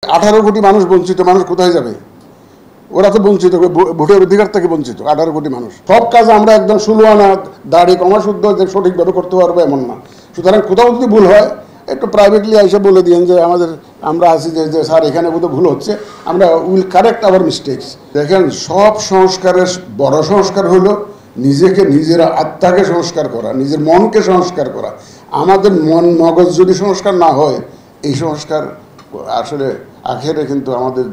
18 কোটি মানুষ বঞ্চিত, মানুষ কোথায় যাবে? ওরা তো বঞ্চিত, ভোটের অধিকার থেকে বঞ্চিত 18 কোটি মানুষ। সব কাজ আমরা একদম সুলুয়ানা দাড়ি কমা শুদ্ধ যে সঠিকভাবে করতে পারবো এমন না। সুতরাং কোথাও যদি ভুল হয় একটু প্রাইভেটলি এসে বলে দিন যে আমরা আছি যে স্যার এখানে বোধহয় ভুল হচ্ছে, আমরা উইল কারেক্ট আওয়ার মিস্টেকস। দেখেন, সব সংস্কারের বড় সংস্কার হলো নিজেকে, নিজের আত্মাকে সংস্কার করা, নিজের মনকে সংস্কার করা। আমাদের মন মগজ যদি সংস্কার না হয়, এই সংস্কার আসলে আখেরে কিন্তু আমাদের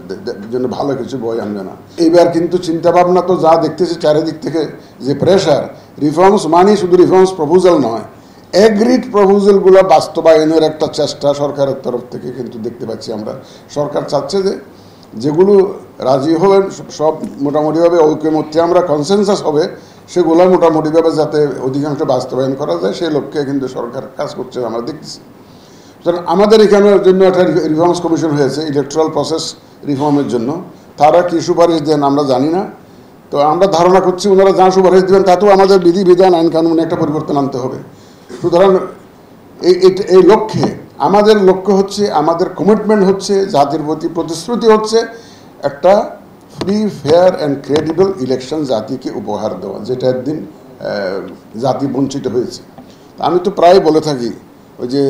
জন্য ভালো কিছু বই আনবে না। এইবার কিন্তু চিন্তাভাবনা তো যা দেখতেছি চারিদিক থেকে যে প্রেশার, রিফর্মস মানে শুধু রিফর্মস প্রপোজাল নয়, এগ্রিড প্রপোজালগুলো বাস্তবায়নের একটা চেষ্টা সরকারের তরফ থেকে কিন্তু দেখতে পাচ্ছি আমরা। সরকার চাচ্ছে যে যেগুলো রাজি হবেন সব মোটামুটিভাবে ঐক্যমত্যে আমরা কনসেনসাস হবে, সেগুলো মোটামুটিভাবে যাতে অধিকাংশ বাস্তবায়ন করা যায় সেই লক্ষ্যে কিন্তু সরকার কাজ করছে আমরা দেখতেছি। সুতরাং আমাদের এখানের জন্য একটা রিফর্মস কমিশন হয়েছে ইলেকট্রাল প্রসেস রিফর্মের জন্য। তারা কী সুপারিশ দেন আমরা জানি না, তো আমরা ধারণা করছি ওনারা যা সুপারিশ দেবেন তাতেও আমাদের বিধিবিধান আইন কানুনে একটা পরিবর্তন আনতে হবে। সুতরাং এই লক্ষ্যে আমাদের লক্ষ্য হচ্ছে, আমাদের কমিটমেন্ট হচ্ছে, জাতির প্রতি প্রতিশ্রুতি হচ্ছে একটা free, fair and credible election জাতিকে উপহার দেওয়া, যেটা একদিন জাতি বঞ্চিত হয়েছে। আমি তো প্রায় বলে থাকি ওই যে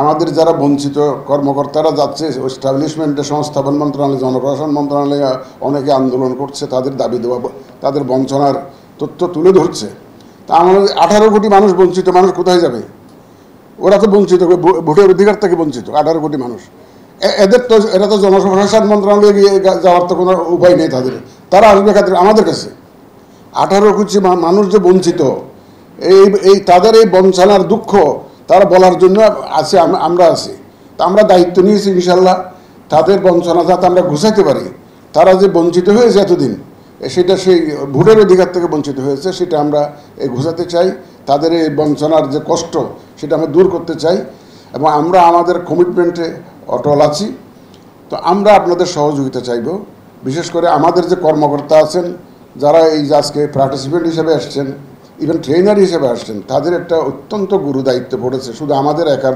আমাদের যারা বঞ্চিত কর্মকর্তারা যাচ্ছে এস্টাবলিশমেন্টে, সংস্থাপন মন্ত্রণালয়, জনপ্রশাসন মন্ত্রণালয়ে অনেকে আন্দোলন করছে, তাদের দাবি দেওয়া, তাদের বঞ্চনার তথ্য তুলে ধরছে। তা আমাদের 18 কোটি মানুষ বঞ্চিত, মানুষ কোথায় যাবে? ওরা তো বঞ্চিত, ভোটের অধিকার থেকে বঞ্চিত 18 কোটি মানুষ। এরা তো জনপ্রশাসন মন্ত্রণালয়ে গিয়ে যাওয়ার তো কোনো উপায় নেই তাদের। তারা আসবে আমাদের কাছে। 18 কোটি মানুষ যে বঞ্চিত, তাদের এই বঞ্চনার দুঃখ তারা বলার জন্য আছে, আমরা আছি। তা আমরা দায়িত্ব নিয়েছি ইনশাল্লাহ তাদের বঞ্চনা যাতে আমরা ঘুষাইতে পারি। তারা যে বঞ্চিত হয়েছে এতদিন, সেটা সেই ভোটের অধিকার থেকে বঞ্চিত হয়েছে, সেটা আমরা ঘুষাতে চাই। তাদের এই বঞ্চনার যে কষ্ট সেটা আমরা দূর করতে চাই, এবং আমরা আমাদের কমিটমেন্টে অটল আছি। তো আমরা আপনাদের সহযোগিতা চাইব, বিশেষ করে আমাদের যে কর্মকর্তা আছেন, যারা এই আজকে পার্টিসিপেন্ট হিসেবে আসছেন, ইভেন ট্রেনার হিসেবে আসছেন, তাদের একটা অত্যন্ত গুরু দায়িত্ব পড়েছে, শুধু আমাদের একার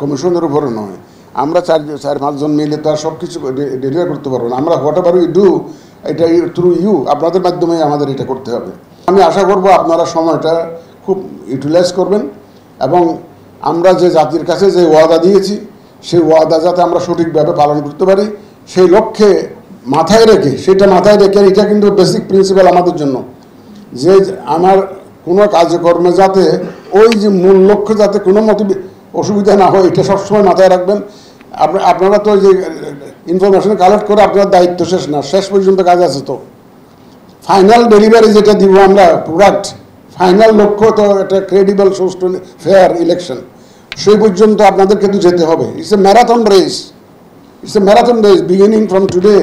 কমিশনের উপরে নয়। আমরা 4-5 জন মিলে তো আর সব কিছু ডেলিভার করতে পারবো না। আমরা হোয়াট এভার উই ডু, এটা থ্রু ইউ, আপনাদের মাধ্যমে আমাদের এটা করতে হবে। আমি আশা করব আপনারা সময়টা খুব ইউটিলাইজ করবেন, এবং আমরা যে জাতির কাছে যে ওয়াদা দিয়েছি সেই ওয়াদা যাতে আমরা সঠিকভাবে পালন করতে পারি, সেই লক্ষ্যে মাথায় রেখে এটা কিন্তু বেসিক প্রিন্সিপাল আমাদের জন্য, যে আমার কোনো কাজকর্মে যাতে ওই যে মূল লক্ষ্য যাতে কোনো মতো অসুবিধা না হয়, এটা সবসময় মাথায় রাখবেন। আপনারা তো যে ইনফরমেশন কালেক্ট করে আপনার দায়িত্ব শেষ না, শেষ পর্যন্ত কাজ আছে। তো ফাইনাল ডেলিভারি যেটা দিব আমরা প্রোডাক্ট, ফাইনাল লক্ষ্য তো একটা ক্রেডিবল, সুষ্ঠু, ফেয়ার ইলেকশন, সেই পর্যন্ত আপনাদেরকে তো যেতে হবে। It's a marathon race, beginning from today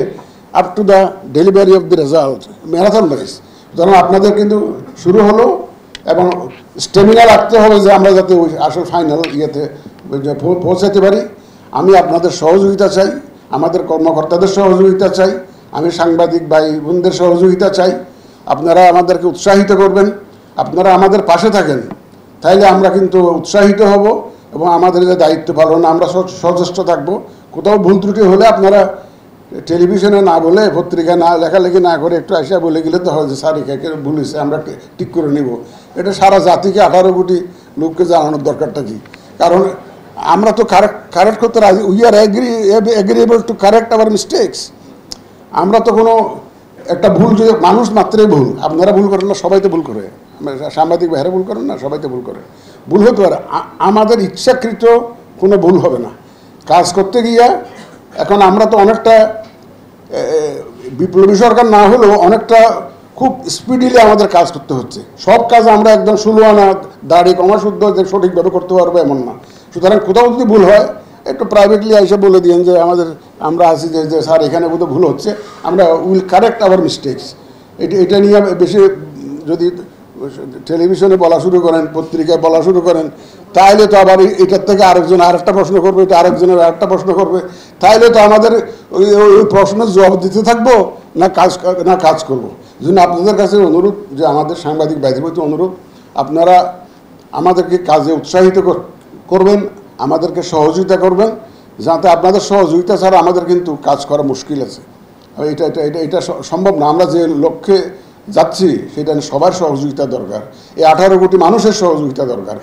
up to the delivery of the result, marathon race. সুতরাং আপনাদের কিন্তু শুরু হলো, এবং স্টেমিনা রাখতে হবে যে আমরা যাতে ওই আসল ফাইনাল ইয়েতে পৌঁছাতে পারি। আমি আপনাদের সহযোগিতা চাই, আমাদের কর্মকর্তাদের সহযোগিতা চাই, আমি সাংবাদিক ভাই বোনদের সহযোগিতা চাই। আপনারা আমাদেরকে উৎসাহিত করবেন, আপনারা আমাদের পাশে থাকেন, তাইলে আমরা কিন্তু উৎসাহিত হব, এবং আমাদের যে দায়িত্ব পালন আমরা সচেষ্ট থাকবো। কোথাও ভুল ত্রুটি হলে আপনারা টেলিভিশনে না বলে, পত্রিকায় না লেখালেখি না করে একটু আসিয়া বলে গেলে তো হয় যে স্যার একে ভুল হয়েছে, আমরা ঠিক করে নিব। এটা সারা জাতিকে, 18 কোটি লোককে জানানোর দরকারটা কি? কারণ আমরা তো কারেক্ট করতে রাজি, we are agreeable to correct our mistakes. আমরা তো কোনো একটা ভুল, যদি মানুষ মাত্রই ভুল, আপনারা ভুল করেন না, সবাই তো ভুল করে, সাংবাদিক ভাইরা ভুল করেন না, সবাই তো ভুল করে, ভুল হতে পারে। আমাদের ইচ্ছাকৃত কোনো ভুল হবে না কাজ করতে গিয়া। এখন আমরা তো অনেকটা বিপ্লবী সরকার না হলেও অনেকটা খুব স্পিডিলি আমাদের কাজ করতে হচ্ছে। সব কাজ আমরা একদম সুলুয়ানা দাড়ি কমা শুদ্ধ যে সঠিকভাবে করতে পারবো এমন না। সুতরাং কোথাও যদি ভুল হয় একটু প্রাইভেটলি এসে বলে দিন যে আমরা আছি যে স্যার এখানে বোধহয় ভুল হচ্ছে, আমরা উইল কারেক্ট আওয়ার মিস্টেকস। এটা নিয়ে বেশি যদি টেলিভিশনে বলা শুরু করেন, পত্রিকায় বলা শুরু করেন, তাহলে তো আবার এটার থেকে আরেকজন আরেকটা প্রশ্ন করবে, এটা আরেকজনের আরেকটা প্রশ্ন করবে, তাহলে তো আমাদের ওই প্রশ্নের জবাব দিতে থাকবো না কাজ করবো। জন্য আপনাদের কাছে অনুরোধ, যে আমাদের সাংবাদিক ভাইদের প্রতি অনুরোধ, আপনারা আমাদেরকে কাজে উৎসাহিত করবেন, আমাদেরকে সহযোগিতা করবেন, যাতে আপনাদের সহযোগিতা ছাড়া আমাদের কিন্তু কাজ করা মুশকিল আছে। এটা এটা এটা এটা সম্ভব না। আমরা যে লক্ষ্যে যাচ্ছি সেটা সবার সহযোগিতা দরকার, এই 18 কোটি মানুষের সহযোগিতা দরকার।